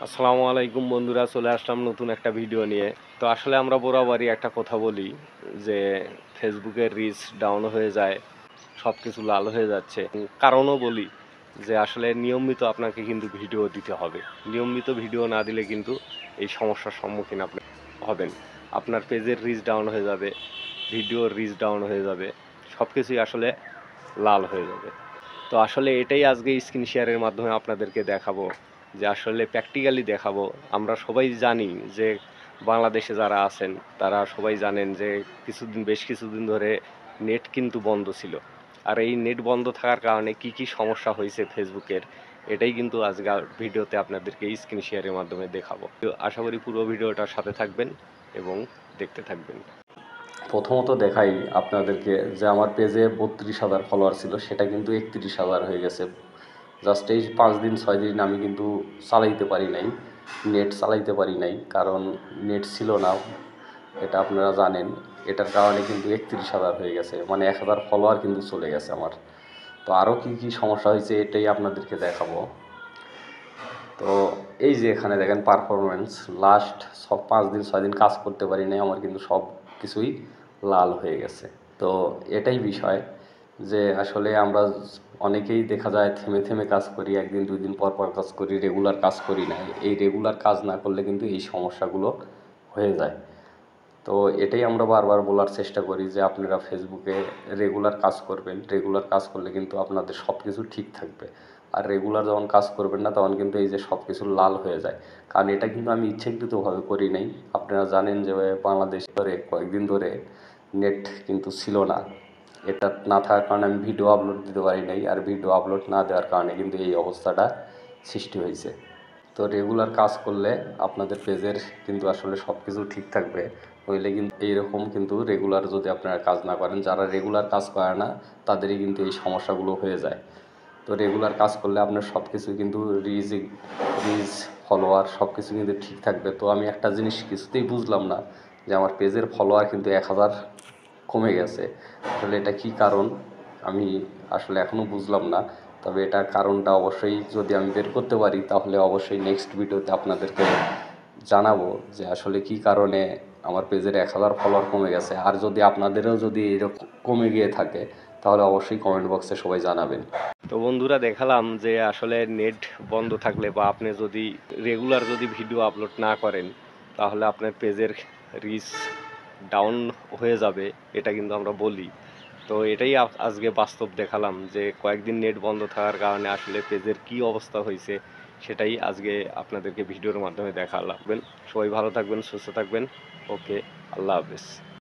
আসসালামু আলাইকুম বন্ধুরা, চলে আসলাম নতুন একটা ভিডিও নিয়ে। তো আসলে আমরা বরাবরই একটা কথা বলি যে ফেসবুকের রিচ ডাউন হয়ে যায়, সব কিছু লাল হয়ে যাচ্ছে। কারণও বলি যে আসলে নিয়মিত আপনাকে কিন্তু ভিডিও দিতে হবে। নিয়মিত ভিডিও না দিলে কিন্তু এই সমস্যার সম্মুখীন আপনি হবেন। আপনার পেজের রিচ ডাউন হয়ে যাবে, ভিডিওর রিচ ডাউন হয়ে যাবে, সব কিছুই আসলে লাল হয়ে যাবে। তো আসলে এটাই আজকে স্ক্রিন শেয়ারের মাধ্যমে আপনাদেরকে দেখাবো, যে আসলে প্র্যাকটিক্যালি দেখাবো। আমরা সবাই জানি যে বাংলাদেশে যারা আছেন তারা সবাই জানেন যে বেশ কিছুদিন ধরে নেট কিন্তু বন্ধ ছিল। আর এই নেট বন্ধ থাকার কারণে কি কি সমস্যা হয়েছে ফেসবুকের, এটাই কিন্তু আজকের ভিডিওতে আপনাদেরকে স্ক্রিন শেয়ারের মাধ্যমে দেখাবো। তো আশা করি পুরো ভিডিওটার সাথে থাকবেন এবং দেখতে থাকবেন। প্রথমত দেখাই আপনাদেরকে যে আমার পেজে 32,000 ফলোয়ার ছিল, সেটা কিন্তু 31,000 হয়ে গেছে। জাস্ট এই 5 দিন 6 দিন আমি কিন্তু চালাইতে পারি নাই, নেট চালাইতে পারি নাই, কারণ নেট ছিল না, এটা আপনারা জানেন। এটার কারণে কিন্তু 31,000 হয়ে গেছে, মানে 1,000 ফলোয়ার কিন্তু চলে গেছে আমার। তো আরও কী কী সমস্যা হয়েছে এটাই আপনাদেরকে দেখাবো। তো এই যে এখানে দেখেন পারফরমেন্স, লাস্ট 5 দিন 6 দিন কাজ করতে পারি নাই, আমার কিন্তু সব কিছুই লাল হয়ে গেছে। তো এটাই বিষয় যে আসলে আমরা অনেকেই দেখা যায় থেমে থেমে কাজ করি, একদিন 2 দিন পর পর কাজ করি, রেগুলার কাজ করি না। এই রেগুলার কাজ না করলে কিন্তু এই সমস্যাগুলো হয়ে যায়। তো এটাই আমরা বারবার বলার চেষ্টা করি যে আপনারা ফেসবুকে রেগুলার কাজ করবেন। রেগুলার কাজ করলে কিন্তু আপনাদের সব কিছু ঠিক থাকবে। আর রেগুলার যখন কাজ করবেন না তখন কিন্তু এই যে সব কিছু লাল হয়ে যায়। কারণ এটা কিন্তু আমি ইচ্ছাকৃতভাবে করি নাই। আপনারা জানেন যে বাংলাদেশ ধরে কয়েকদিন ধরে নেট কিন্তু ছিল না। এটা না থাকার কারণে আমি ভিডিও আপলোড দিতে পারি নাই, আর ভিডিও আপলোড না দেওয়ার কারণে কিন্তু এই অবস্থাটা সৃষ্টি হয়েছে। তো রেগুলার কাজ করলে আপনাদের পেজের কিন্তু আসলে সব কিছু ঠিক থাকবে। নইলে কিন্তু এইরকম কিন্তু রেগুলার যদি আপনারা কাজ না করেন, যারা রেগুলার কাজ করে না তাদেরই কিন্তু এই সমস্যাগুলো হয়ে যায়। তো রেগুলার কাজ করলে আপনার সব কিছু কিন্তু রিচ ফলোয়ার সব কিছু কিন্তু ঠিক থাকবে। তো আমি একটা জিনিস কিছুতেই বুঝলাম না যে আমার পেজের ফলোয়ার কিন্তু 1,000 কমে গেছে। আসলে এটা কী কারণ আমি আসলে এখনও বুঝলাম না। তবে এটার কারণটা অবশ্যই যদি আমি বের করতে পারি তাহলে অবশ্যই নেক্সট ভিডিওতে আপনাদেরকে জানাবো যে আসলে কী কারণে আমার পেজের 1,000 ফলোয়ার কমে গেছে। আর যদি আপনাদেরও যদি এরকম কমে গিয়ে থাকে তাহলে অবশ্যই কমেন্ট বক্সে সবাই জানাবেন। তো বন্ধুরা, দেখালাম যে আসলে নেট বন্ধ থাকলে বা আপনি যদি রেগুলার ভিডিও আপলোড না করেন তাহলে আপনার পেজের রিচ ডাউন হয়ে যাবে, এটা কিন্তু আমরা বলি। তো এটাই আজকে বাস্তব দেখালাম যে কয়েকদিন নেট বন্ধ থাকার কারণে আসলে পেজের কি অবস্থা হয়েছে, সেটাই আজকে আপনাদেরকে ভিডিওর মাধ্যমে দেখালাম। সবাই ভালো থাকবেন, সুস্থ থাকবেন। ওকে, আল্লাহ হাফেজ।